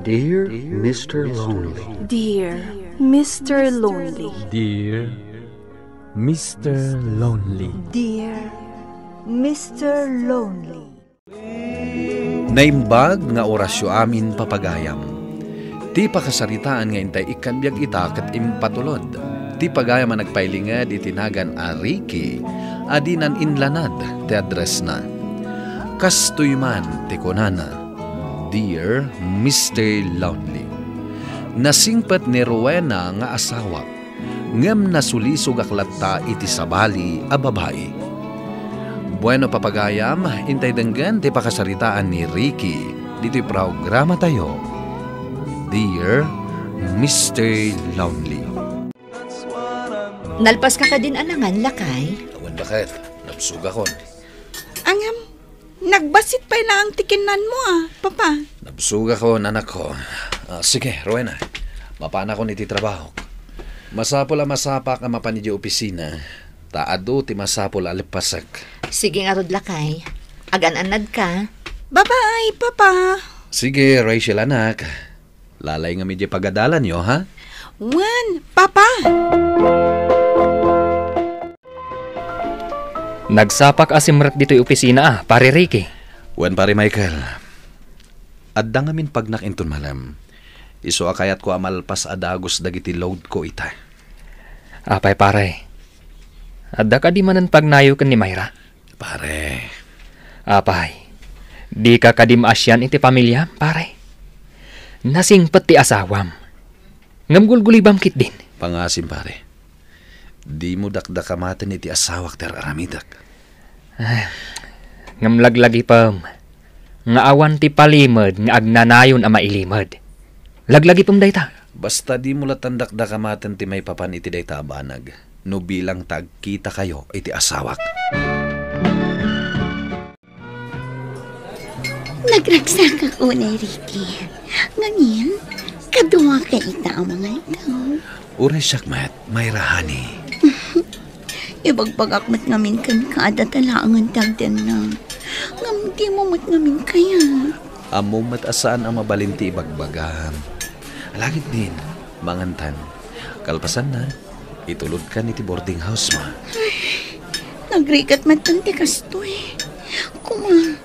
Dear Mr. Lonely. Dear Mr. Lonely. Dear Mr. Lonely. Dear Mr. Lonely. Naimbag nga orasyo amin papagayam. Ti pakasaritaan nga intay ikanbyag ita kat impatulod. Ti pagayam ang nagpailingad itinagan a Ricky, adinan inlanad ti address na. Kastoy man ti kunana, Dear Mr. Lonely. Nasingpat ni Rowena nga asawa, ngem nasulisog aklatta iti sabali a babae. Bueno papagayam, intay denggan ti pakasaritaan ni Ricky, dito'y programa tayo, Dear Mr. Lonely. Nalpas ka din alangan, lakay? Awan bakit? Nabsuga kon. Angam, nagbasit pa na ang tikinan mo papa. Nabsuga kon, anak ko. Sige, Rowena, mapana ko niti trabaho. Masapol a masapak ang mapanidyo opisina. Taado ti masapol alipasak. Sige nga rod, lakay. Agan-anad ka. Bye-bye, papa. Sige, Rachel, anak. Lalay nga medyo pagadalan nyo, ha? Wan, papa. Nagsapak asimret dito'y opisina pare Ricky. Wan pare Michael. Adda ngamin pagnak inton malam. Iso akayat ko amalpas adagos dagiti load ko ita. Apay pare. Adda ka di manan pagnayo ken ni Mayra. Pare. Apay. Di ka kadim asyan iti pamilya, pare. Nasingpet ti asawam. Ngamgulgulibam kit din. Pangasim pare. Di mo dakdakamaten iti asawak ter aramidak. Ngamlaglagi pam. Nga awan ti palimod nga agnanayon a mailimod. Laglagi pam dayta. Basta di mo latandak dakamaten ti may papan iti dayta abanag. No bilang tagkita kayo iti asawak. Nagragsak ako na, Ricky. Ngayon, kaduwa ka ita ang mga ito. Uray sakmat, may rahani. Ibagbagak mat ngamin kan kada talaangan tagdan na. Ngam di mo mat ngamin kaya. Amo matasaan ang mabalinti ibagbagam. Alagit din, mangantan. Kalpasan na, itulod ka ni ti boarding house ma. Nagrigat matante kastoy. Kuma,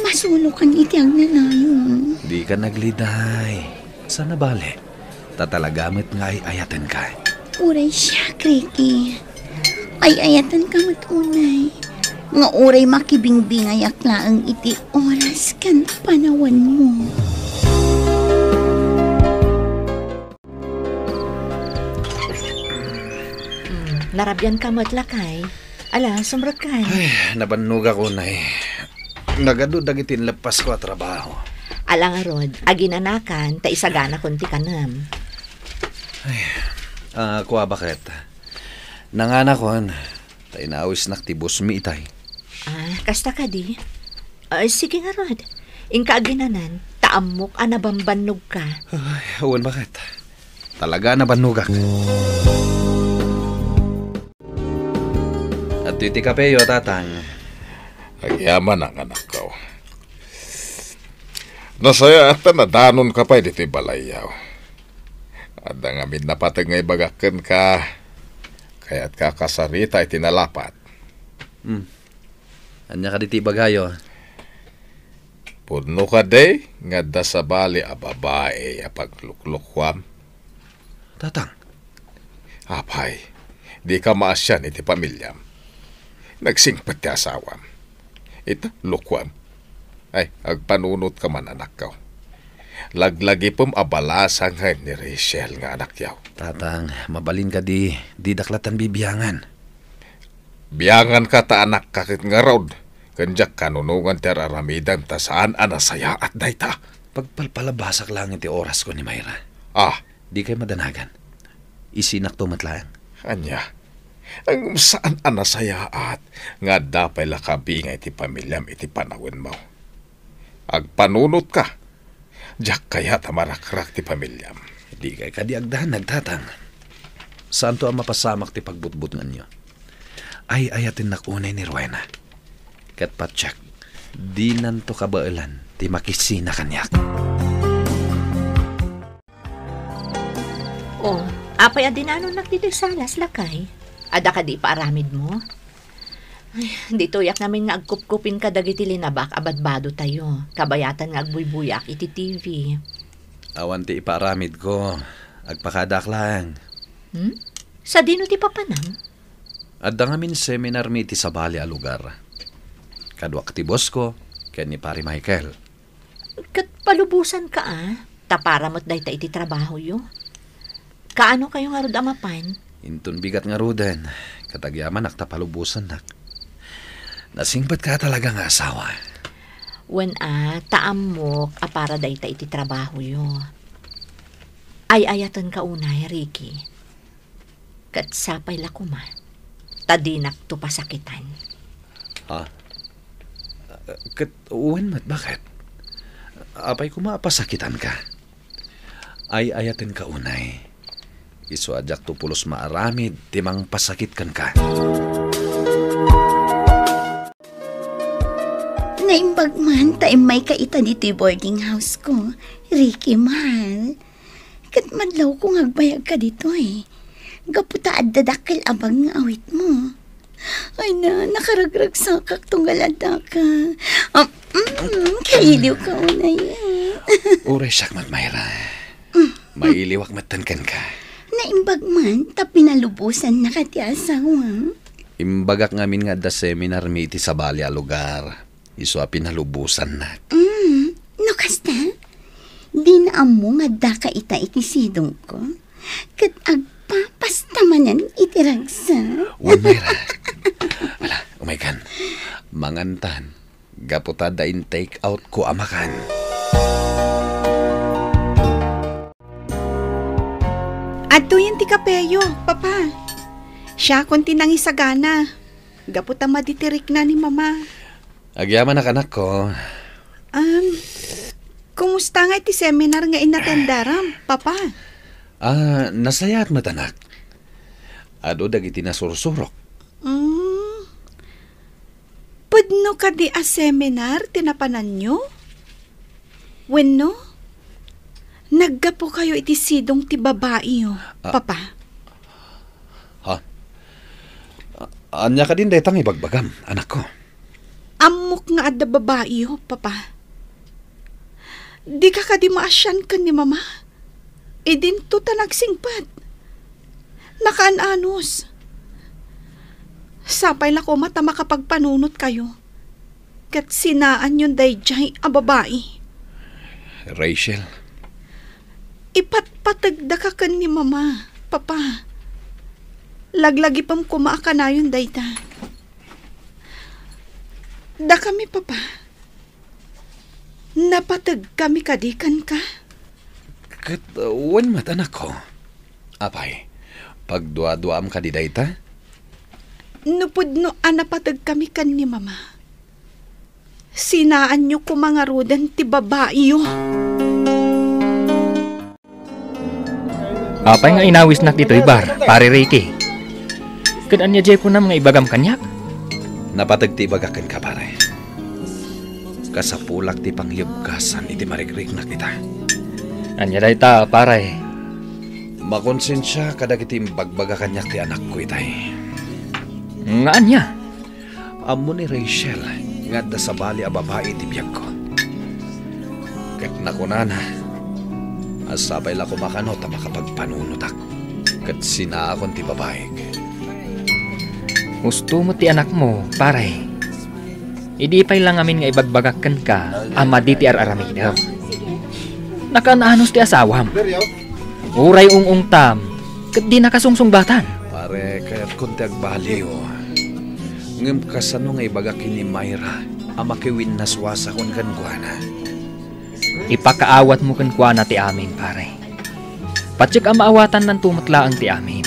masunukan iti ang nanayon. Di ka nagliday. Sana bale, tatalagamit nga ay ayatan ka. Uray siya, Ricky. Ay ayatan ka matunay. Nga uray makibingbingay aklaang iti oras kan panawan mo. Narabyan ka matlakay. Ala, sumrot ka. Ay, nabannuga ko na Nagado dagitin lepas ko at trabaho. Alang arod, aginanakan, ta isagana kunti kanam. Ay, kuha bakit? Nangana kon, ta inaawis naktibos mi itay. Kasta ka di? Sige nga rod. Ingka aginanan, taamok anabambanog ka. Ay, awan bakit? Talaga nabannuga ka. At iti kapeyo, tatang. Nagyaman ang anak ko. Nasaya at nadanon ka pa dito'y balayaw. At ang amin napatag ngay bagakan ka, kaya't kakasarita ay tinalapat. Anya ka diti bagayo. Puno ka day, nga da sa bali a babae a pagluklukwam. Tatang. Apay, di ka maasyan iti pamilyam. Nagsingpat ti asawam. Ito, lukwam. Ay, agpanunot ka man anak ko. Laglagi pom abalasang ni Rachel nga anak yaw. Tatang, mabalin ka di daklatan bibiyangan. Biyangan ka ta anak kakit nga rod. Kanjak kanunungan ti aramidan ta saan anasaya at dayta. Pagpalpalabasak lang iti oras ko ni Mayra. Di kay madanagan. Isinak to matlaan. Anya, ang saan anasaya at nga dapay lakabingay ti pamilyam iti panawin mo. Agpanunot ka. Diyak kaya tamarakrak ti pamilyam. Di kay kadiagdahan nagtatang. Saan to ang mapasamak ti pagbutbut nga nyo? Ay ayatin nakunay ni Rowena. Kat patsak, di nanto kabailan ti makisina kanyak. Oh, apay adinano nagdidigsalas lakay. Ada ka di paaramid mo? Ay, dito yak namin nga agkup-kupin ka dagiti linabak abadbado tayo. Kabayatan nga agbuybuyak iti TV. Awan ti ipaaramid ko. Agpakadak lang. Sa dino ti papanam? Adda nga min seminar mi ti sabali a lugar. Kadwak ti boss ko, ken ni pari Michael. Kat palubusan ka tapara mo't day ta iti trabaho yo. Kaano kayo nga rod amapan? Intun bigat nga ruden. Katagyaman nakta palubusan nak. Nasingpat ka talaga nga asawa. When taamok para day ta iti trabaho yo. Ay ayatan ka unay, Ricky. Kat sapay lakuma. Tadinak to pasakitan. Ha? Kat uwan mat bakit? Apay kumapasakitan ka? Ay ayatin ka unay. Isu ajak to pulos maaramid timang pasakit kan ka. Naimbag man tayo may kaita dito boarding house ko. Ricky, mahal. Kat madlaw kong agbayag ka dito Gaputa at dadakil abang nga awit mo. Ay na, nakaragrag sa kaktungalada ka. Kailiw ka unay. Uray sakmat Mayra. Mailiwak matankan ka. Naimbag man, pinalubusan na ka ti asawa. Imbagak ngamin nga da seminar mi iti sabali a lugar. Isu a pinalubusan na. No kasta? Di na amo nga da ka ita iti sidong ko. Kat agpapastamanan iti ragsa. Wan Mayra. Wala, umaykan. Mangantan. Gaputa da in take out ko amakan. Adto yan ti kapeyo, papa. Siya kon tinangisagana. Gaputa maditirik na ni mama. Agyaman nak anak ko. Kumusta nga iti seminar nga inatendaram, papa? Nasayat matanak. Ado dagiti nasursurok. Pudno ka di a seminar tinapanan nyo? Wenno? Naggapo kayo iti sidong ti babae papa? Ha? Anya ka din detang ibagbagam, anak ko. Amok nga adda babae papa. Di ka di maasyan ka ni mama. Idin to ta nagsingpat. Nakaanos. Sapay la ko mata makapagpanunot kayo. Kat sinaan yun dayjay a babae. Rachel. Ipatpatagda ka kan ni mama, papa. Laglagi pam kumaaka na yun dayta. Da kami, papa. Napatag kami kadikan ka. Kat wan mat anak ko. Apay, pagdua-duam ka di dayta? Nupudno napatag kami kan ni mama. Sinaan nyo kumangarudan ti babae yo. Apay nga inawis nak dito ibar, pare Ricky. Kadaan niya jay po na mga ibagam kanyak. Napatag ti ibagakan ka pare. Kasapulak ti pangyabgasan iti marikrik na kita. Anya day ta, pare. Makonsensya kadag iti imbagbaga kanyak ti anak ko itay. Nga anya? Amo ni Rachel, nga da sa bali a babae ti biyag ko. Kat nakunana, asabay la ko makanot a makapagpanunutak. Kat sinaakon ti babae. Gusto mo ti anak mo, pare. Idi pay lang amin nga ibagbagakan ka, ama di ti araramidaw. Nakananos ti asawam. Uray ung tam, kat di nakasungsung-batan. Pare, kaya't kunti agbaliw. Ngem kasano nga ibagakin ni Mayra, ama kiwin naswasa kon kankwana. Ipakaawat mo kankwana ti amin, pare. Patsik ang maawatan ng tumatlaang ti amin.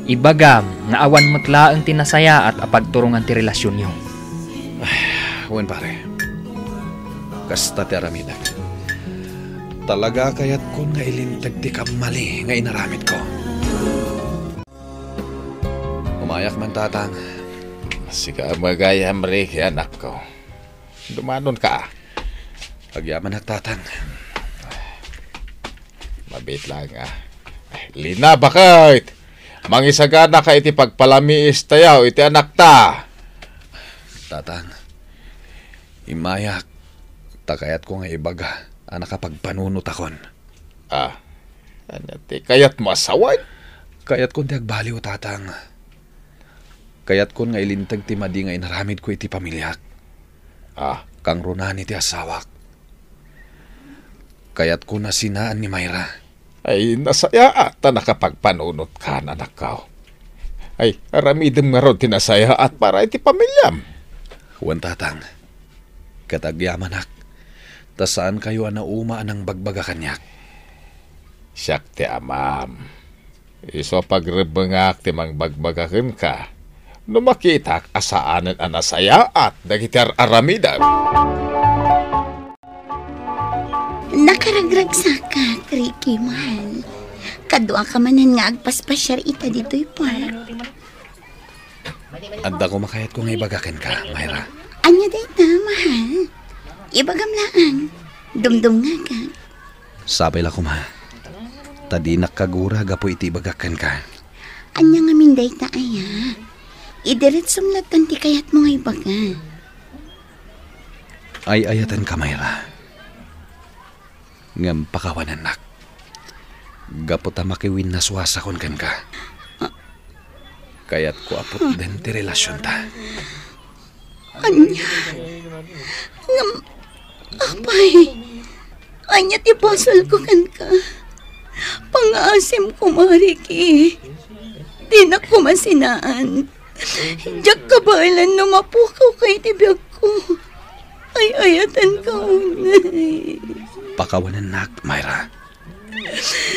Ibagam nga awan matlaang tinasaya at apagturungan ti relasyon nyo. Wen pare, kasta ti aramidak. Talaga kayat kun nga ilintag ti kamali nga inaramid ko. Umayak man tatang. Sika magayam Ricky, anak ko. Dumanon ka. Pagyaman nagtatang. Mabit lang Lina bakit? Mangisagana ka iti pagpalamiis tayaw iti anak ta. Tatang, imayak, takayat ko nga ibaga, nakapagpanunot akon. Kayat masaway? Kayat ko ti agbaliw, tatang. Kayat ko nga ilintag ti madi nga inaramid ko iti pamilyak. Kang runan iti asawak. Kayat ko na sinaan ni Mayra. Ay, nasaya ata nakapagpanunot ka na nakaw. Ay, aramidem nga ron tinasaya at para iti pamilyam. Huwan, tatang, katagyaman ak, tasaan kayo anauma ng bagbaga kanyak. Siyak ti amam. Iso pagrebengak ti mang bagbagaken ka. No makita asaanan anasaya at dagitar aramidam. Nakaragrag sa ka, Ricky, mahal. Kadwa ka manan nga agpaspasyar ita dito'y park. Anda ko makayat ko nga ibagakin ka, Mayra. Anya day na, mahal. Ibagam laan. Dumdum nga ka. Sabay la ko, ma. Tadi nakagura gapo iti ibagakan ka. Anya nga minday ta, aya. Idiret sumlatan ti kayat mo nga ibaga. Ay ayatan ka, Mayra. Ngam pakawanan nak. Gapo ta makiwin na suwasakon kan ka. Kayat ko apot din ti relasyon ta. Anya. Ngam, apay. Anya ti basol ko kan ka. Pangaasim ko, Mariki. Di na ko masinaan. Diyak kabalan na mapukaw kay tibiyag ko. Ay ayatan ka unay. Pakawanan nak, Mayra.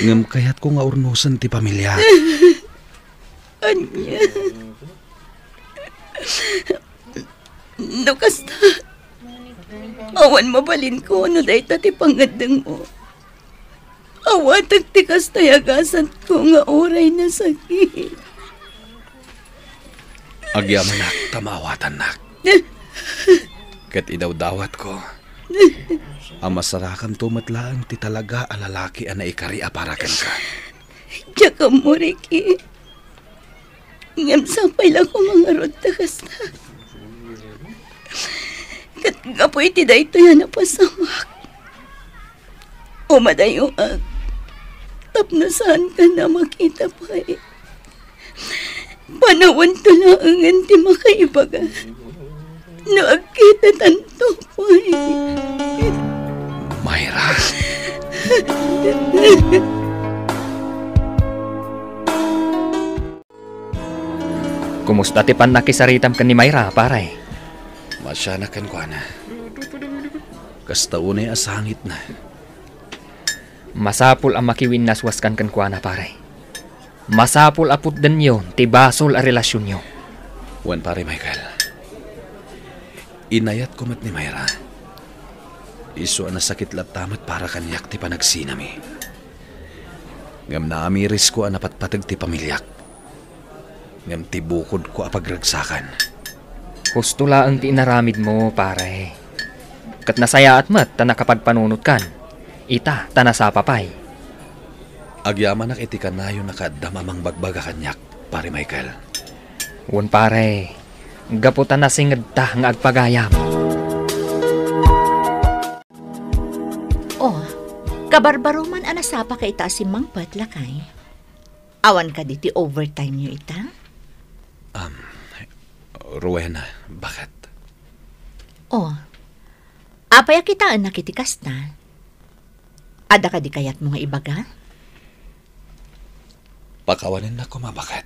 Ngam kayat ko nga urnusan ti pamilya. Anya. No kasta. Awan mabalin ko ano dahi ti pangadang mo. Awatag ti kastayagasan ko nga oray na sakit. Agyaman nak, tamawatan nak. Kat idaw-dawat ko. Ang masarakan tumatlaang ti talaga a lalaki a naikari aparakan ka. Tsaka mo, Ricky. Ngam sampay lang ko mga rod na kasta. Kat gapoy ti da ito yan napasamak. Umadayo ag. Tapnasan ka na makita pa eh. Panawan tulaangan ti makaibaga. Naagkita tanto pa eh. Mayra. Kumusta ti panakisaritam kan ni Mayra, paray? Masyanakan ko na. Kasta unay asangit na. Masapul ang makiwin naswaskan kan kuana, paray. Masapul aput din yun, ti basol a relasyon nyo. Wan, pare Michael. Inayat ko mat ni Mayra. Iso na sakit latamat para kanyak ti panagsinami. Ngam naamiris ko napatpatag ti pamilyak. Ngam ti bukod ko apagragsakan. Husto laang ti inaramid mo, pare. Kat nasaya at mat, ta nakapagpanunot kan. Ita, ta nasapapay. Agyaman iti kanayo nakadamamang bagbaga kanyak, pare Michael. Wan, pare. Gaputan na singad ta nga agpagayam. Oh, kabarbaro man anasapa ka ita si Mang Patlakay. Awan ka diti overtime nyo ita? Rowena, bakit? Oh, apaya kitaan nakitikas na. Ada ka di kayat mo nga ibaga? Pakawanin na ko, bakit?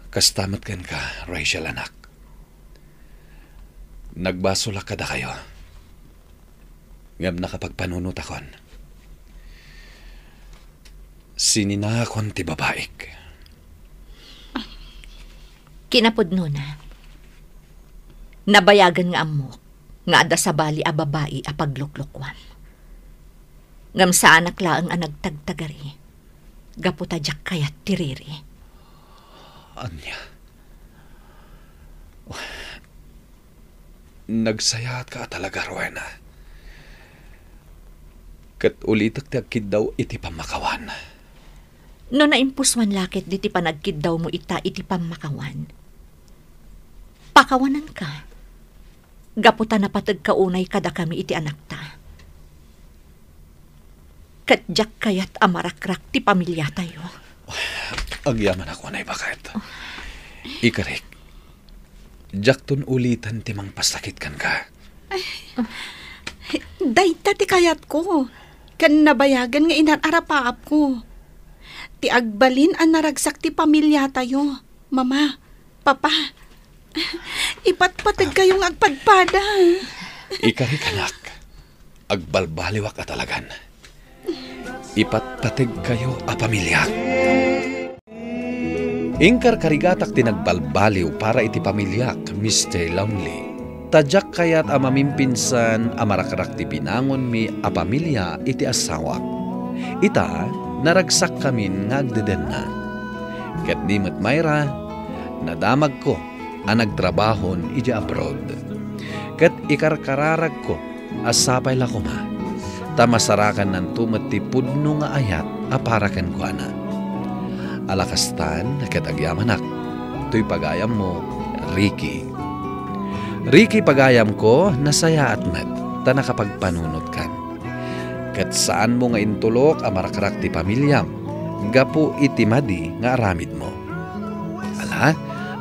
Kastamat kan ka, Rachel anak. Nagbasula ka da kayo. Ngam nakapagpanunot akon. Sininakon ti babaik. Kinapod na. Nabayagan nga amok, nga ada sa bali a babae a pagluklukwan. Ngam sa anak laang a nagtagtagari, gaputa jak kayat tiriri. Anya? Nagsayat ka talaga, Rowena. Kat ulitak ti agkid daw iti pamakawan. No naimpuswan lakit diti panagkid daw mo iti pamakawan. Pakawanan ka. Gaputa na patag kaunay kada kami iti anak ta. Katjak kayat amarakrak ti pamilya tayo. Agyaman ako na bakit. Ikarik, jakton ulitan ti mang pasakit kan ka. Dayta ti kayat ko. Kan nabayagan nga inararapaap ko. Ti agbalin ang naragsak ti pamilya tayo. Mama, papa, ipatpatag kayong agpadpada. Ikarik anak, agbalbaliwak ka talagan. Ipatpatag kayo a pamilya. Ingkar karigatak tinagbalbaliw para iti pamilyak, Mr. Lonely. Tadyak kayat a mamimpinsan a marakrak ti pinangon mi a pamilya iti asawak. Ita, naragsak kamin nga agdeden na. Ket ni met mayra, nadamag ko a nagtrabahon iti abroad. Ket ikarkararag ko asapay lakuma. Tamasarakan ng tumat ti pudno nga ayat a paraken ko ana. Alakastan ket agyamanak. Tuy pagayam mo, Ricky. Ricky pagayam ko nasaya at met ta nakapagpanunot kan. Ket saan mo nga intulok a marakrak ti pamilyam, gapu iti madi nga aramid mo. Ala,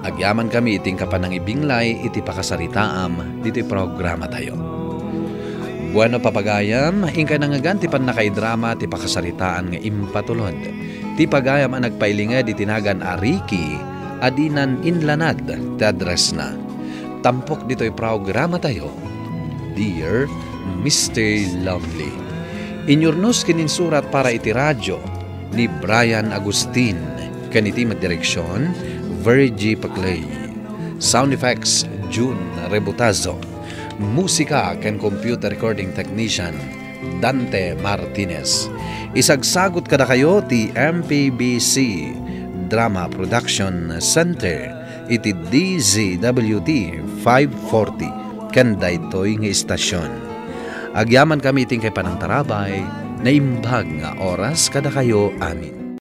agyaman kami iting kapanang ibinglay iti pakasaritaam diti programa tayo. Bueno papagayam, ingka nangagan ti pan nakaidrama ti pakasaritaan nga impatulod. Ti pagayam ang nagpailingad iti tinagan a Ricky, adinan inlanad ti address na. Tampok dito'y programa tayo. Dear Mr. Lonely. Inyurnos kininsurat para iti radyo ni Brian Agustin. Kaniti madireksyon, Virgie Paclay. Sound effects, June Rebutazo. Musika ken computer recording technician, Dante Martinez. Isagsagot kada kayo ti MPBC Drama Production Center iti DZWT 540 ken daytoy nga istasyon. Agyaman kami iting kay panangtarabay na imbag nga oras kada kayo amin.